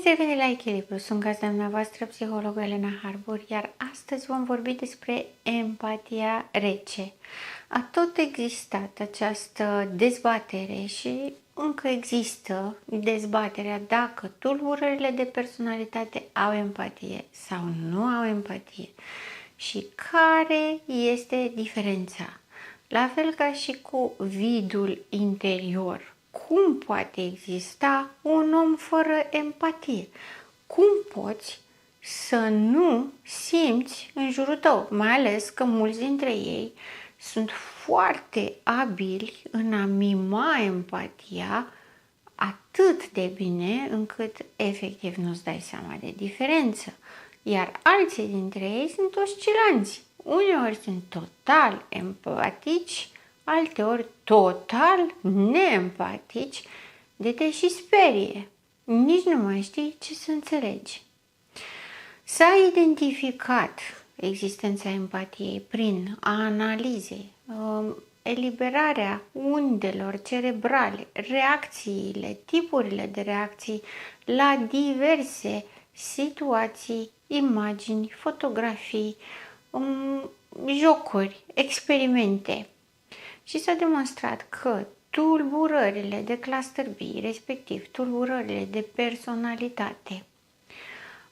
Bine ați revenit la Echilibru! Sunt gazda dumneavoastră, psihologul Elena Harbour, iar astăzi vom vorbi despre empatia rece. A tot existat această dezbatere și încă există dezbaterea dacă tulburările de personalitate au empatie sau nu au empatie și care este diferența. La fel ca și cu vidul interior. Cum poate exista un om fără empatie? Cum poți să nu simți în jurul tău? Mai ales că mulți dintre ei sunt foarte abili în a mima empatia atât de bine încât efectiv nu-ți dai seama de diferență. Iar alții dintre ei sunt oscilanți. Uneori sunt total empatici, alteori total neempatici, de te și sperie. Nici nu mai știi ce să înțelegi. S-a identificat existența empatiei prin analize, eliberarea undelor cerebrale, reacțiile, tipurile de reacții la diverse situații, imagini, fotografii, jocuri, experimente. Și s-a demonstrat că tulburările de cluster B, respectiv tulburările de personalitate,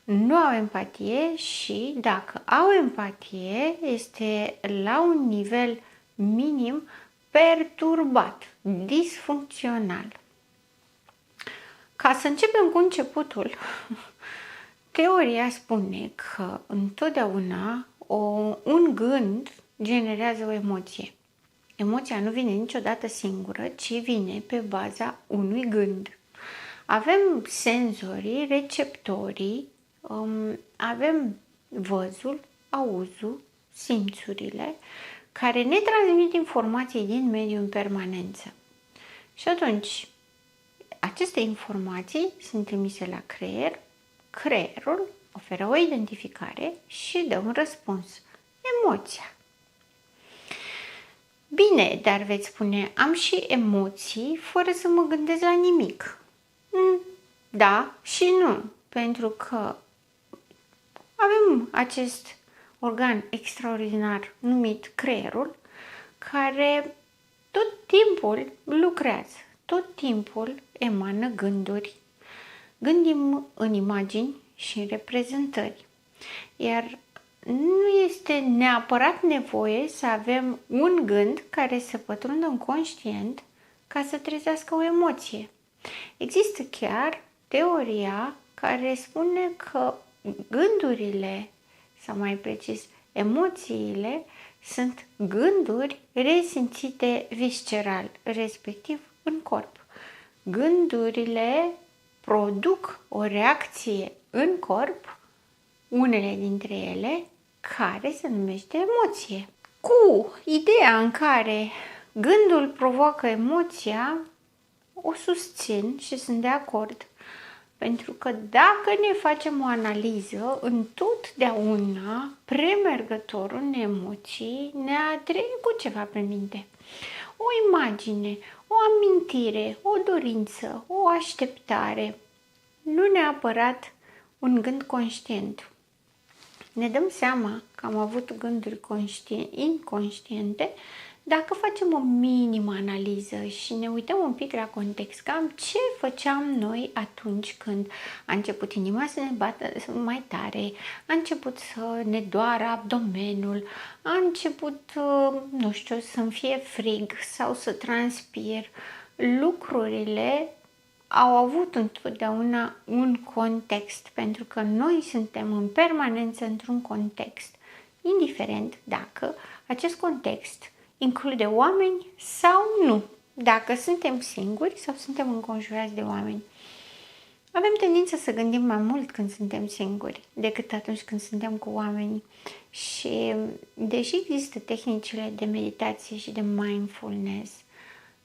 nu au empatie și dacă au empatie este la un nivel minim perturbat, disfuncțional. Ca să începem cu începutul, teoria spune că întotdeauna un gând generează o emoție. Emoția nu vine niciodată singură, ci vine pe baza unui gând. Avem senzorii, receptorii, avem văzul, auzul, simțurile, care ne transmit informații din mediul în permanență. Și atunci, aceste informații sunt trimise la creier, creierul oferă o identificare și dă un răspuns, emoția. Bine, dar veți spune, am și emoții fără să mă gândesc la nimic. Da și nu, pentru că avem acest organ extraordinar numit creierul, care tot timpul lucrează, tot timpul emană gânduri. Gândim în imagini și în reprezentări, iar nu este neapărat nevoie să avem un gând care să pătrundă în conștient ca să trezească o emoție. Există chiar teoria care spune că gândurile, sau mai precis emoțiile, sunt gânduri resimțite visceral, respectiv în corp. Gândurile produc o reacție în corp, unele dintre ele care se numește emoție. Cu ideea în care gândul provoacă emoția, o susțin și sunt de acord. Pentru că dacă ne facem o analiză, întotdeauna premergătorul în emoții ne-a trecut ceva pe minte. O imagine, o amintire, o dorință, o așteptare, nu neapărat un gând conștient. Ne dăm seama că am avut gânduri inconștiente dacă facem o minimă analiză și ne uităm un pic la context, cam ce făceam noi atunci când a început inima să ne bată mai tare, a început să ne doară abdomenul, a început, nu știu, să-mi fie frig sau să transpir. Lucrurile au avut întotdeauna un context, pentru că noi suntem în permanență într-un context, indiferent dacă acest context include oameni sau nu, dacă suntem singuri sau suntem înconjurați de oameni. Avem tendința să gândim mai mult când suntem singuri decât atunci când suntem cu oameni. Și deși există tehnicile de meditație și de mindfulness,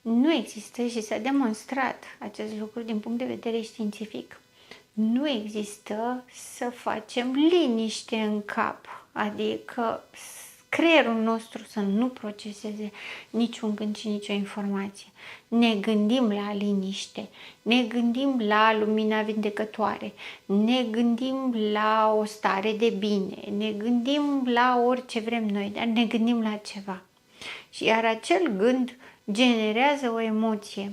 nu există, și s-a demonstrat acest lucru din punct de vedere științific, nu există să facem liniște în cap, adică creierul nostru să nu proceseze niciun gând și nicio informație. Ne gândim la liniște, ne gândim la lumina vindecătoare, ne gândim la o stare de bine, ne gândim la orice vrem noi, dar ne gândim la ceva. Și iar acel gând generează o emoție.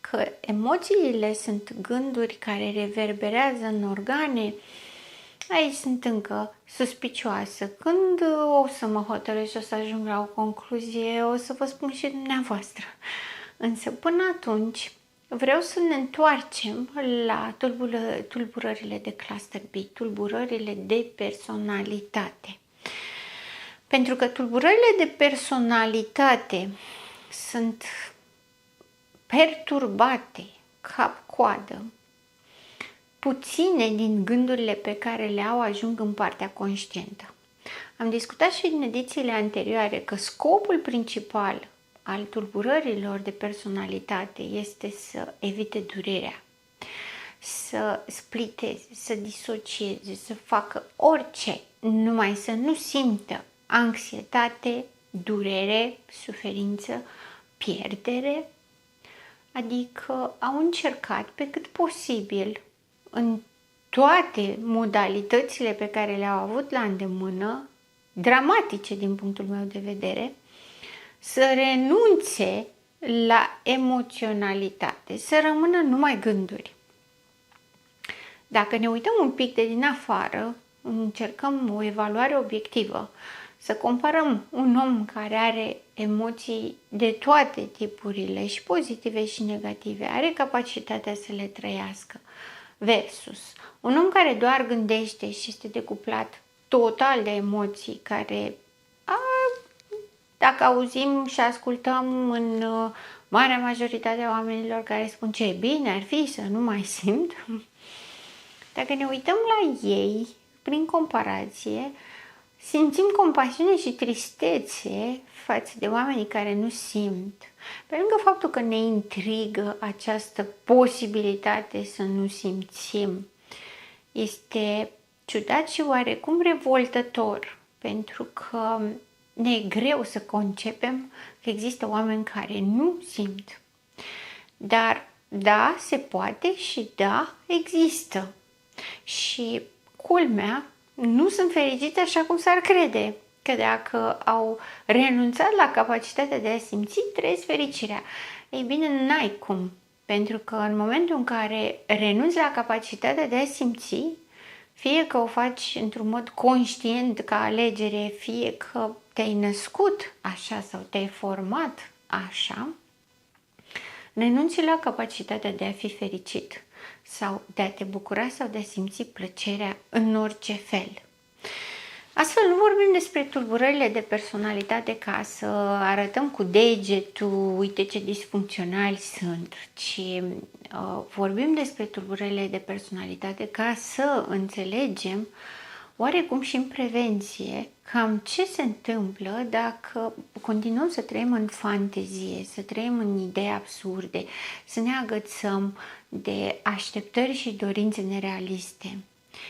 Că emoțiile sunt gânduri care reverberează în organe, aici sunt încă suspicioasă. Când o să mă hotărăsc și o să ajung la o concluzie, o să vă spun și dumneavoastră. Însă până atunci vreau să ne întoarcem la tulburările de cluster B, tulburările de personalitate. Pentru că tulburările de personalitate sunt perturbate, cap-coadă. Puține din gândurile pe care le au ajung în partea conștientă. Am discutat și în edițiile anterioare că scopul principal al tulburărilor de personalitate este să evite durerea, să spliteze, să disocieze, să facă orice, numai să nu simtă anxietate, durere, suferință, pierdere. Adică au încercat pe cât posibil în toate modalitățile pe care le-au avut la îndemână, dramatice din punctul meu de vedere, să renunțe la emoționalitate, să rămână numai gânduri. Dacă ne uităm un pic de din afară, încercăm o evaluare obiectivă, să comparăm un om care are emoții de toate tipurile, și pozitive și negative, are capacitatea să le trăiască, versus un om care doar gândește și este decuplat total de emoții, care, dacă auzim și ascultăm în marea majoritate a oamenilor care spun ce bine ar fi să nu mai simt, dacă ne uităm la ei, prin comparație, simțim compasiune și tristețe față de oamenii care nu simt. Pe lângă faptul că ne intrigă această posibilitate să nu simțim, este ciudat și oarecum revoltător, pentru că ne e greu să concepem că există oameni care nu simt. Dar da, se poate și da, există. Și culmea, nu sunt fericiți așa cum s-ar crede, că dacă au renunțat la capacitatea de a simți, trăiesc fericirea. Ei bine, n-ai cum, pentru că în momentul în care renunți la capacitatea de a simți, fie că o faci într-un mod conștient ca alegere, fie că te-ai născut așa sau te-ai format așa, renunți la capacitatea de a fi fericit sau de a te bucura sau de a simți plăcerea în orice fel. Astfel, nu vorbim despre tulburările de personalitate ca să arătăm cu degetul, uite ce disfuncționali sunt, ci vorbim despre tulburările de personalitate ca să înțelegem oarecum și în prevenție cam ce se întâmplă dacă continuăm să trăim în fantezie, să trăim în idei absurde, să ne agățăm de așteptări și dorințe nerealiste.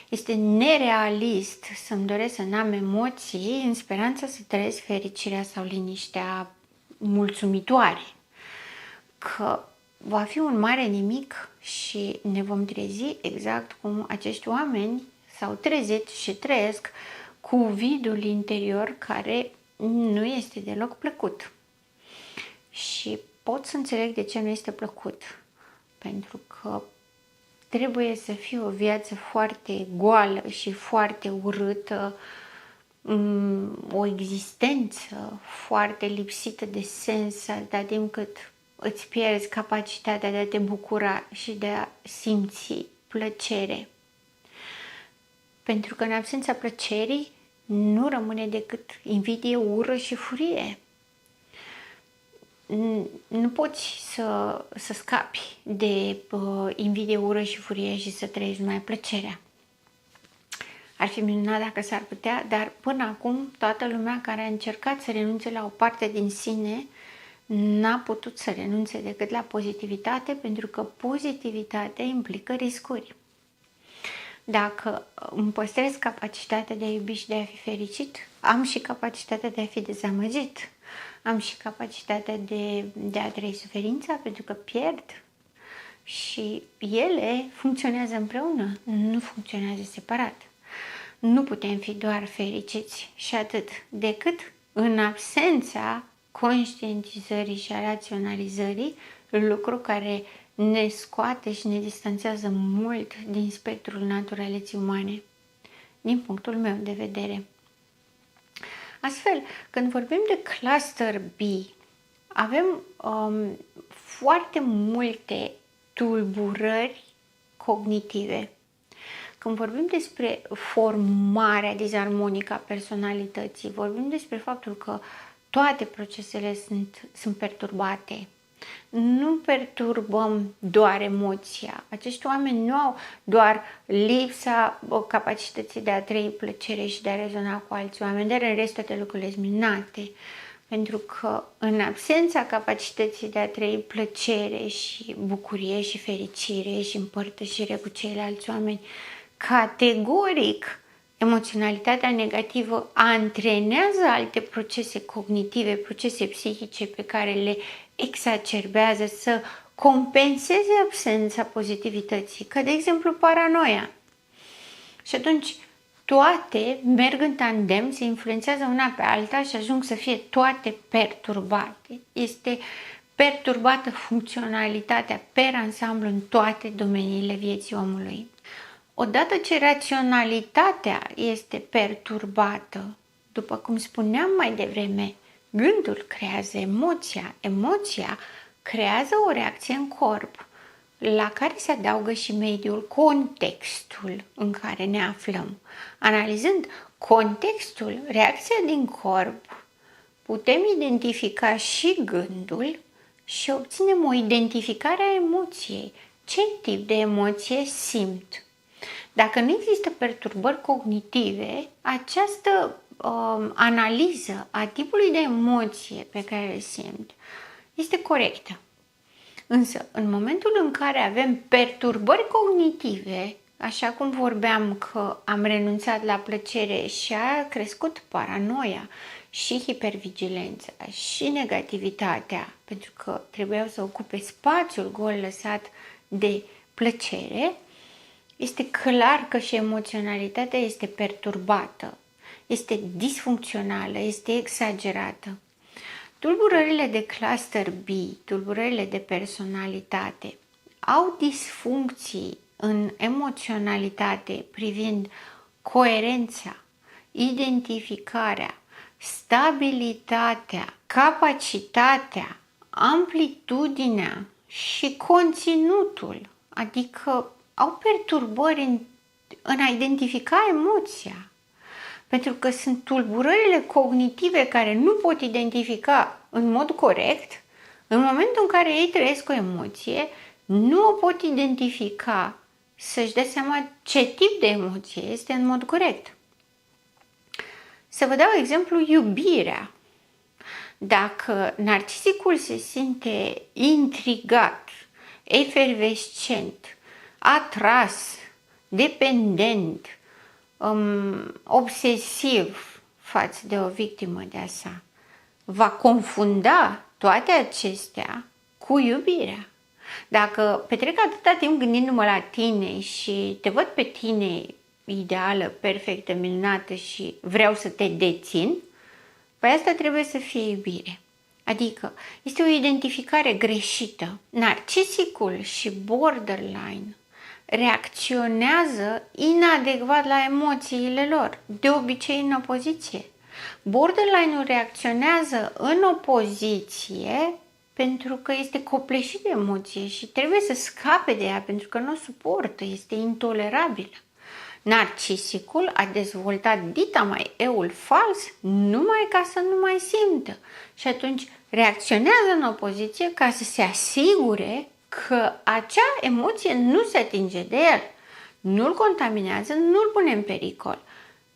Este nerealist să-mi doresc să n-am emoții în speranța să trăiesc fericirea sau liniștea mulțumitoare. Că va fi un mare nimic și ne vom trezi exact cum acești oameni s-au trezit și trăiesc cu vidul interior care nu este deloc plăcut. Și pot să înțeleg de ce nu este plăcut. Pentru că trebuie să fie o viață foarte goală și foarte urâtă, o existență foarte lipsită de sens, atâta timp cât îți pierzi capacitatea de a te bucura și de a simți plăcere. Pentru că în absența plăcerii nu rămâne decât invidie, ură și furie. Nu poți să scapi de invidie, ură și furie și să trăiești numai plăcerea. Ar fi minunat dacă s-ar putea, dar până acum toată lumea care a încercat să renunțe la o parte din sine n-a putut să renunțe decât la pozitivitate, pentru că pozitivitatea implică riscuri. Dacă îmi păstrez capacitatea de a iubi și de a fi fericit, am și capacitatea de a fi dezamăgit. Am și capacitatea de a trăi suferința pentru că pierd. Și ele funcționează împreună, nu funcționează separat. Nu putem fi doar fericiți și atât, decât în absența conștientizării și a raționalizării, lucru care ne scoate și ne distanțează mult din spectrul naturaleții umane, din punctul meu de vedere. Astfel, când vorbim de cluster B, avem foarte multe tulburări cognitive. Când vorbim despre formarea dizarmonică a personalității, vorbim despre faptul că toate procesele sunt perturbate. Nu perturbăm doar emoția. Acești oameni nu au doar lipsa capacității de a trăi plăcere și de a rezona cu alți oameni, dar în rest toate lucrurile sunt minunate. Pentru că în absența capacității de a trăi plăcere și bucurie și fericire și împărtășire cu ceilalți oameni, categoric, emoționalitatea negativă antrenează alte procese cognitive, procese psihice pe care le exacerbează să compenseze absența pozitivității, ca de exemplu paranoia. Și atunci toate merg în tandem, se influențează una pe alta și ajung să fie toate perturbate. Este perturbată funcționalitatea per ansamblu în toate domeniile vieții omului. Odată ce raționalitatea este perturbată, după cum spuneam mai devreme, gândul creează emoția, emoția creează o reacție în corp, la care se adaugă și mediul, contextul în care ne aflăm. Analizând contextul, reacția din corp, putem identifica și gândul și obținem o identificare a emoției. Ce tip de emoție simt? Dacă nu există perturbări cognitive, această analiză a tipului de emoție pe care îl simt este corectă. Însă, în momentul în care avem perturbări cognitive, așa cum vorbeam că am renunțat la plăcere și a crescut paranoia și hipervigilența și negativitatea, pentru că trebuiau să ocupe spațiul gol lăsat de plăcere, este clar că și emoționalitatea este perturbată, este disfuncțională, este exagerată. Tulburările de cluster B, tulburările de personalitate, au disfuncții în emoționalitate privind coerența, identificarea, stabilitatea, capacitatea, amplitudinea și conținutul, adică au perturbări în a identifica emoția. Pentru că sunt tulburările cognitive care nu pot identifica în mod corect, în momentul în care ei trăiesc o emoție, nu o pot identifica să-și dea seama ce tip de emoție este în mod corect. Să vă dau exemplu, iubirea. Dacă narcisicul se simte intrigat, efervescent, atras, dependent, obsesiv față de o victimă de-a sa, va confunda toate acestea cu iubirea. Dacă petrec atâta timp gândindu-mă la tine și te văd pe tine ideală, perfectă, minunată și vreau să te dețin, păi asta trebuie să fie iubire. Adică este o identificare greșită. Narcisicul și borderline reacționează inadecvat la emoțiile lor, de obicei în opoziție. Borderline-ul reacționează în opoziție pentru că este copleșit de emoție și trebuie să scape de ea pentru că nu o suportă, este intolerabilă. Narcisicul a dezvoltat dita mai eul fals numai ca să nu mai simtă și atunci reacționează în opoziție ca să se asigure că acea emoție nu se atinge de el, nu-l contaminează, nu-l pune în pericol.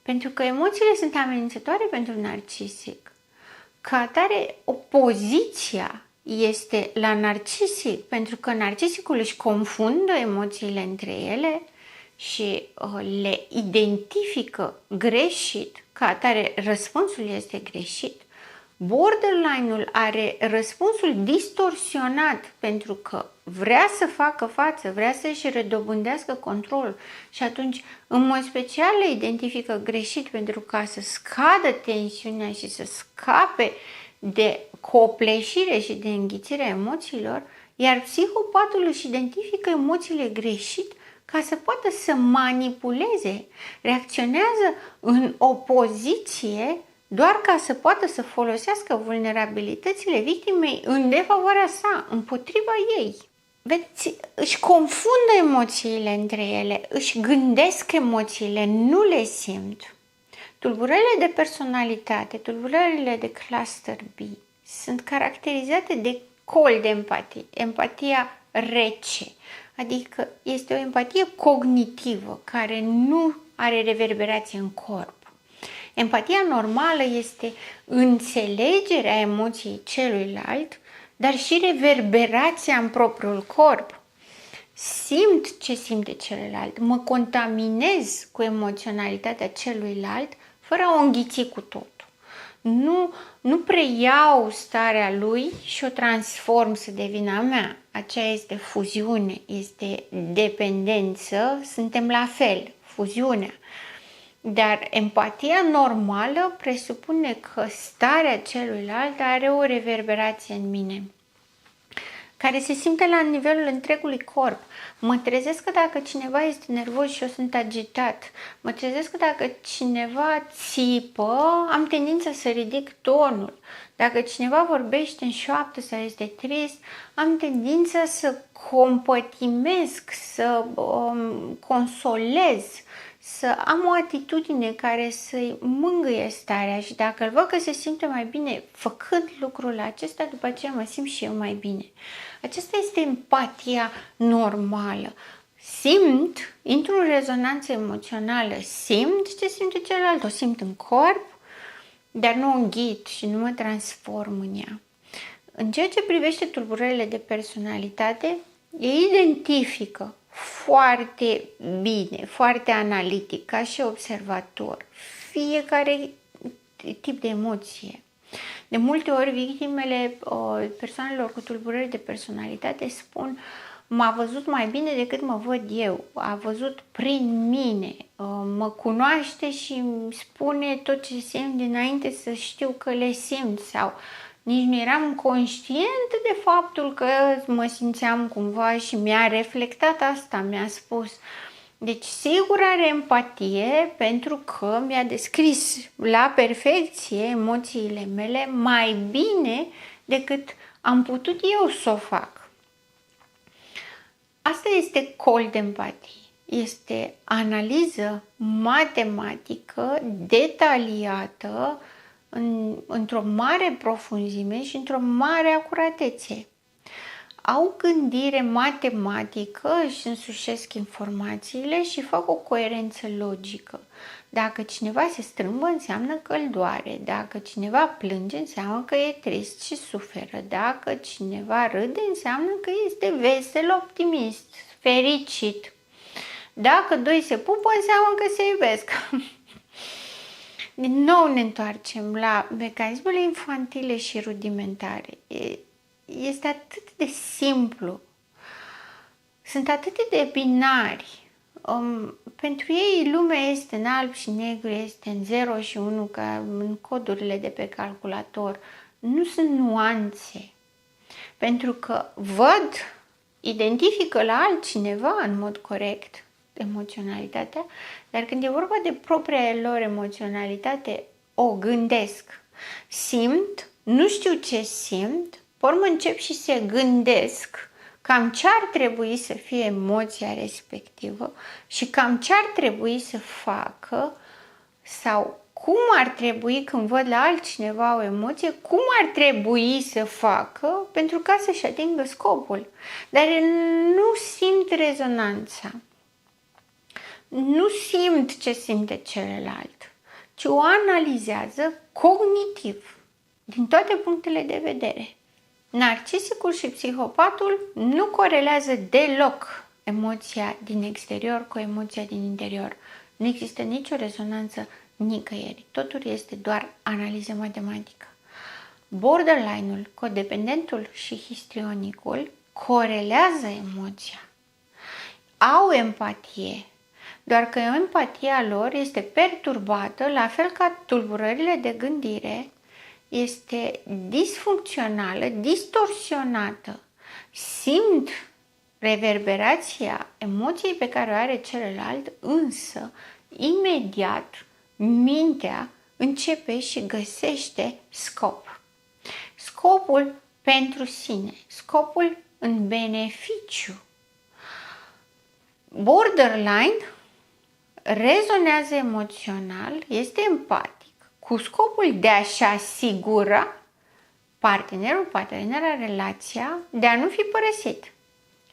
Pentru că emoțiile sunt amenințătoare pentru narcisic. Ca atare, opoziția este la narcisic, pentru că narcisicul își confundă emoțiile între ele și le identifică greșit, ca atare răspunsul este greșit, borderline-ul are răspunsul distorsionat pentru că vrea să facă față, vrea să-și redobândească controlul și atunci, în mod special, le identifică greșit pentru ca să scadă tensiunea și să scape de copleșire și de înghițirea emoțiilor, iar psihopatul își identifică emoțiile greșit ca să poată să manipuleze, reacționează în opoziție doar ca să poată să folosească vulnerabilitățile victimei în defavoarea sa, împotriva ei. Vedeți, își confundă emoțiile între ele, își gândesc emoțiile, nu le simt. Tulburările de personalitate, tulburările de cluster B sunt caracterizate de col de empatie, empatia rece, adică este o empatie cognitivă care nu are reverberație în corp. Empatia normală este înțelegerea emoției celuilalt, dar și reverberația în propriul corp. Simt ce simte celălalt, mă contaminez cu emoționalitatea celuilalt fără a o înghiți cu totul. Nu preiau starea lui și o transform să devină a mea. Aceea este fuziune, este dependență, suntem la fel, fuziunea. Dar empatia normală presupune că starea celuilalt are o reverberație în mine, care se simte la nivelul întregului corp. Mă trezesc că dacă cineva este nervos și eu sunt agitat, mă trezesc că dacă cineva țipă, am tendința să ridic tonul. Dacă cineva vorbește în șoaptă sau este trist, am tendința să compătimesc, să consolez, să am o atitudine care să-i mângâie starea și dacă îl văd că se simte mai bine făcând lucrul acesta, după aceea mă simt și eu mai bine. Aceasta este empatia normală. Simt, intru în rezonanță emoțională, simt ce simte celălalt, o simt în corp, dar nu o înghit și nu mă transform în ea. În ceea ce privește tulburările de personalitate, ei identifică foarte bine, foarte analitic, ca și observator, fiecare tip de emoție. De multe ori, victimele persoanelor cu tulburări de personalitate spun: m-a văzut mai bine decât mă văd eu, a văzut prin mine, mă cunoaște și îmi spune tot ce simt dinainte să știu că le simt sau nici nu eram conștient de faptul că mă simțeam cumva și mi-a reflectat asta, mi-a spus. Deci sigur are empatie pentru că mi-a descris la perfecție emoțiile mele mai bine decât am putut eu să o fac. Asta este col de empatie. Este analiză matematică detaliată într-o mare profunzime și într-o mare acuratețe. Au gândire matematică, își însușesc informațiile și fac o coerență logică. Dacă cineva se strâmbă, înseamnă că îl doare. Dacă cineva plânge, înseamnă că e trist și suferă. Dacă cineva râde, înseamnă că este vesel, optimist, fericit. Dacă doi se pupă, înseamnă că se iubesc. Din nou ne întoarcem la mecanismele infantile și rudimentare. Este atât de simplu. Sunt atât de binari. Pentru ei lumea este în alb și negru, este în 0 și 1 ca în codurile de pe calculator. Nu sunt nuanțe. Pentru că văd, identifică la altcineva în mod corect emoționalitatea, dar când e vorba de propria lor emoționalitate, o gândesc. Simt, nu știu ce simt, pormă încep și se gândesc cam ce ar trebui să fie emoția respectivă și cam ce ar trebui să facă sau cum ar trebui când văd la altcineva o emoție, cum ar trebui să facă pentru ca să-și atingă scopul. Dar nu simt rezonanța. Nu simt ce simte celălalt, ci o analizează cognitiv, din toate punctele de vedere. Narcisicul și psihopatul nu corelează deloc emoția din exterior cu emoția din interior. Nu există nicio rezonanță nicăieri. Totul este doar analiză matematică. Borderline-ul, codependentul și histrionicul corelează emoția. Au empatie, doar că empatia lor este perturbată, la fel ca tulburările de gândire, este disfuncțională, distorsionată. Simt reverberația emoției pe care o are celălalt, însă imediat mintea începe și găsește scop. Scopul pentru sine, scopul în beneficiu. Borderline rezonează emoțional, este empatic, cu scopul de a-și asigura partenera, relația, de a nu fi părăsit.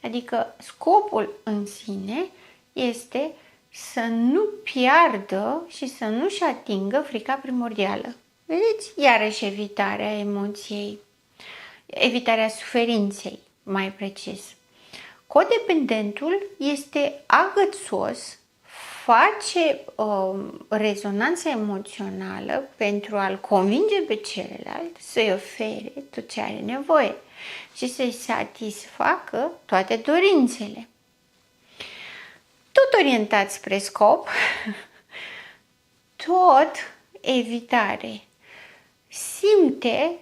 Adică scopul în sine este să nu piardă și să nu-și atingă frica primordială. Vedeți? Iarăși evitarea emoției, evitarea suferinței, mai precis. Codependentul este agățos, face rezonanță emoțională pentru a-l convinge pe celălalt să-i ofere tot ce are nevoie și să-i satisfacă toate dorințele. Tot orientat spre scop, tot evitare. Simte,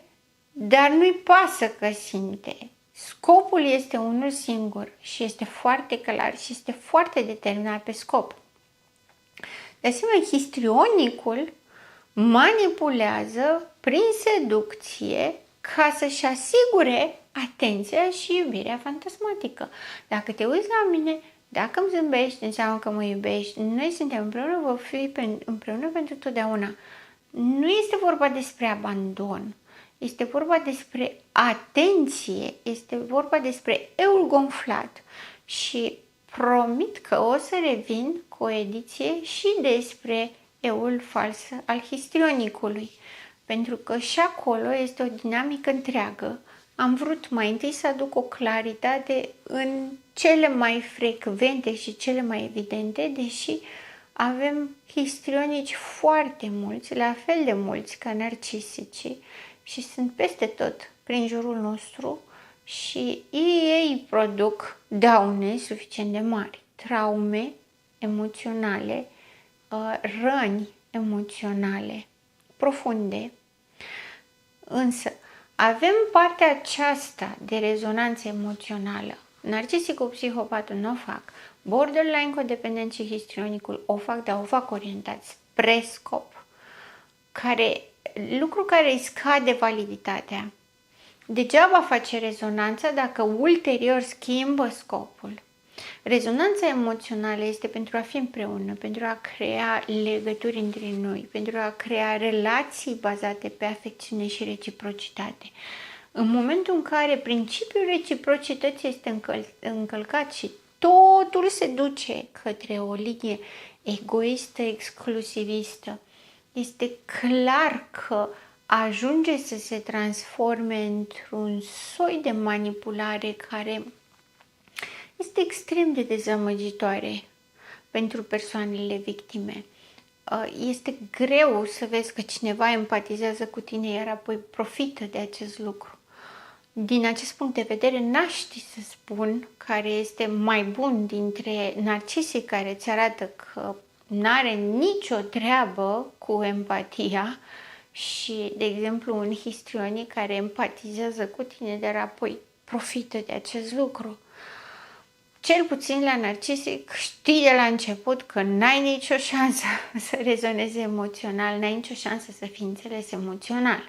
dar nu-i pasă că simte. Scopul este unul singur și este foarte clar și este foarte determinat pe scop. De asemenea, histrionicul manipulează prin seducție ca să-și asigure atenția și iubirea fantasmatică. Dacă te uiți la mine, dacă îmi zâmbești, înseamnă că mă iubești. Noi suntem împreună, vom fi împreună pentru totdeauna. Nu este vorba despre abandon. Este vorba despre atenție, este vorba despre eul gonflat și promit că o să revin cu o ediție și despre eul fals al histrionicului, pentru că și acolo este o dinamică întreagă. Am vrut mai întâi să aduc o claritate în cele mai frecvente și cele mai evidente, deși avem histrionici foarte mulți, la fel de mulți ca narcisicii, și sunt peste tot prin jurul nostru și ei produc daune suficient de mari, traume emoționale, răni emoționale profunde. Însă avem partea aceasta de rezonanță emoțională. Narcisicul, psihopatul nu o fac. Borderline, codependenți și histrionicul o fac, dar o fac orientați spre scop. Lucru care îi scade validitatea. Degeaba face rezonanța dacă ulterior schimbă scopul. Rezonanța emoțională este pentru a fi împreună, pentru a crea legături între noi, pentru a crea relații bazate pe afecțiune și reciprocitate. În momentul în care principiul reciprocității este încălcat și totul se duce către o linie egoistă, exclusivistă, este clar că ajunge să se transforme într-un soi de manipulare care este extrem de dezamăgitoare pentru persoanele victime. Este greu să vezi că cineva empatizează cu tine, iar apoi profită de acest lucru. Din acest punct de vedere, n-aș ști să spun care este mai bun dintre narcisii care îți arată că n-are nicio treabă cu empatia și, de exemplu, un histrionic care empatizează cu tine, dar apoi profită de acest lucru. Cel puțin la narcisic știi de la început că n-ai nicio șansă să rezonezi emoțional, n-ai nicio șansă să fii înțeles emoțional.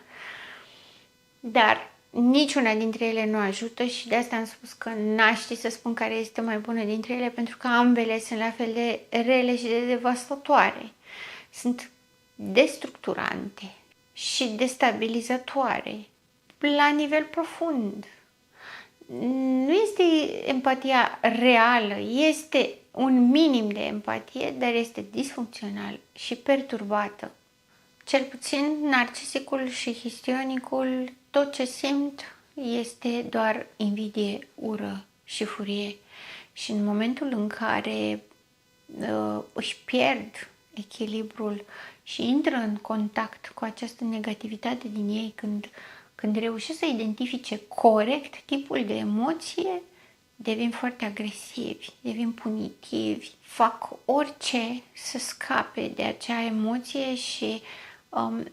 Dar niciuna dintre ele nu ajută și de asta am spus că n-aș ști să spun care este mai bună dintre ele, pentru că ambele sunt la fel de rele și de devastatoare. Sunt destructurante și destabilizatoare la nivel profund. Nu este empatia reală, este un minim de empatie, dar este disfuncțional și perturbată. Cel puțin narcisicul și histrionicul, tot ce simt este doar invidie, ură și furie. Și în momentul în care își pierd echilibrul și intră în contact cu această negativitate din ei, când reușesc să identifice corect tipul de emoție, devin foarte agresivi, devin punitivi, fac orice să scape de acea emoție și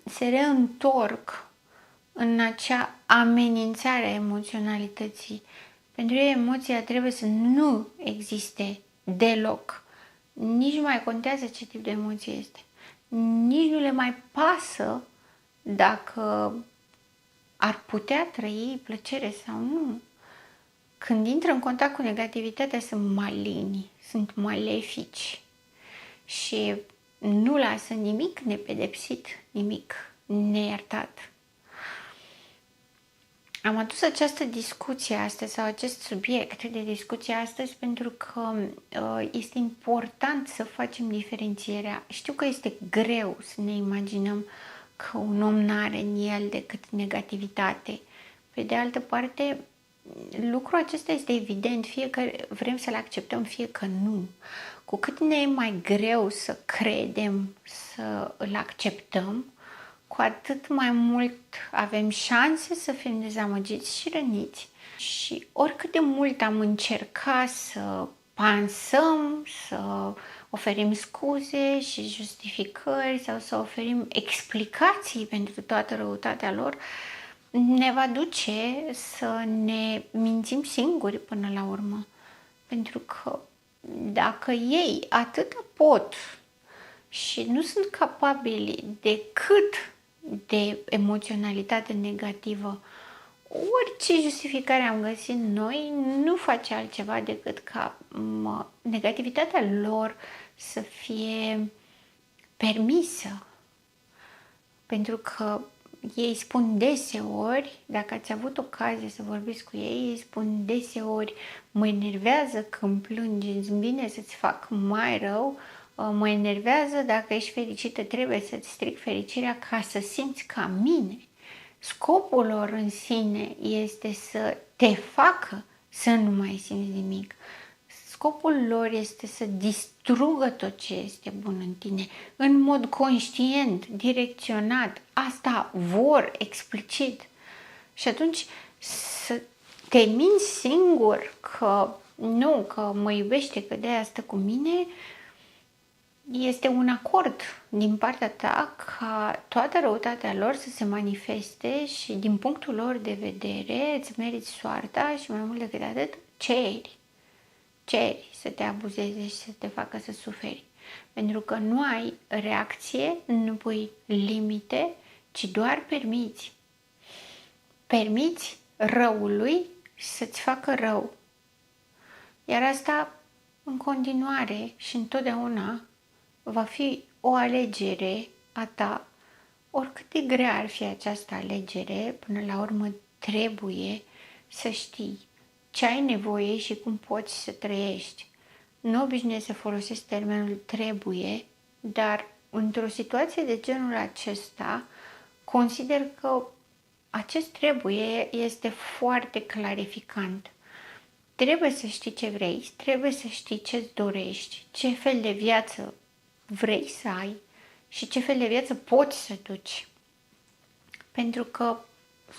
se reîntorc în acea amenințare a emoționalității. Pentru ei emoția trebuie să nu existe deloc. Nici nu mai contează ce tip de emoție este. Nici nu le mai pasă dacă ar putea trăi plăcere sau nu. Când intră în contact cu negativitatea, sunt maligni, sunt malefici și nu lasă nimic nepedepsit, nimic neiertat. Am adus această discuție astăzi sau acest subiect de discuție astăzi pentru că este important să facem diferențierea. Știu că este greu să ne imaginăm că un om n-are în el decât negativitate. Pe de altă parte, lucrul acesta este evident, fie că vrem să-l acceptăm, fie că nu. Cu cât ne e mai greu să credem, să îl acceptăm, cu atât mai mult avem șanse să fim dezamăgiți și răniți. Și oricât de mult am încercat să pansăm, să oferim scuze și justificări sau să oferim explicații pentru toată răutatea lor, ne va duce să ne mințim singuri până la urmă. Pentru că dacă ei atât pot și nu sunt capabili decât de emoționalitate negativă, orice justificare am găsit noi nu face altceva decât ca negativitatea lor să fie permisă. Pentru că ei spun deseori, dacă ați avut ocazie să vorbiți cu ei, ei spun deseori: mă enervează când plângi, îți vine să-ți fac mai rău, mă enervează, dacă ești fericită trebuie să-ți stric fericirea ca să simți ca mine. Scopul lor în sine este să te facă să nu mai simți nimic. Scopul lor este să distrugă tot ce este bun în tine, în mod conștient, direcționat. Asta vor explicit. Și atunci să te minți singur că nu, că mă iubește, că de-aia stă cu mine, este un acord din partea ta ca toată răutatea lor să se manifeste și din punctul lor de vedere îți meriți soarta și mai mult decât atât ceri să te abuzeze și să te facă să suferi. Pentru că nu ai reacție, nu pui limite, ci doar permiți. Permiți răului să-ți facă rău. Iar asta în continuare și întotdeauna va fi o alegere a ta. Oricât de grea ar fi această alegere, până la urmă trebuie să știi ce ai nevoie și cum poți să trăiești. Nu obișnuiesc să folosesc termenul trebuie, dar într-o situație de genul acesta, consider că acest trebuie este foarte clarificant. Trebuie să știi ce vrei, trebuie să știi ce-ți dorești, ce fel de viață vrei să ai și ce fel de viață poți să duci. Pentru că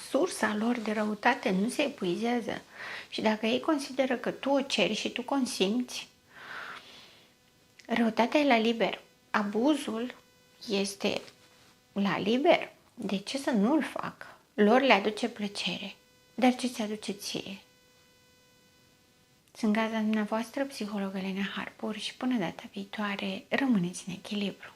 sursa lor de răutate nu se epuizează. Și dacă ei consideră că tu o ceri și tu consimți, răutatea e la liber. Abuzul este la liber. De ce să nu-l fac? Lor le aduce plăcere. Dar ce ți aduce ție? Sunt gazda dumneavoastră, psihologă Elena Harpur, și până data viitoare, rămâneți în echilibru.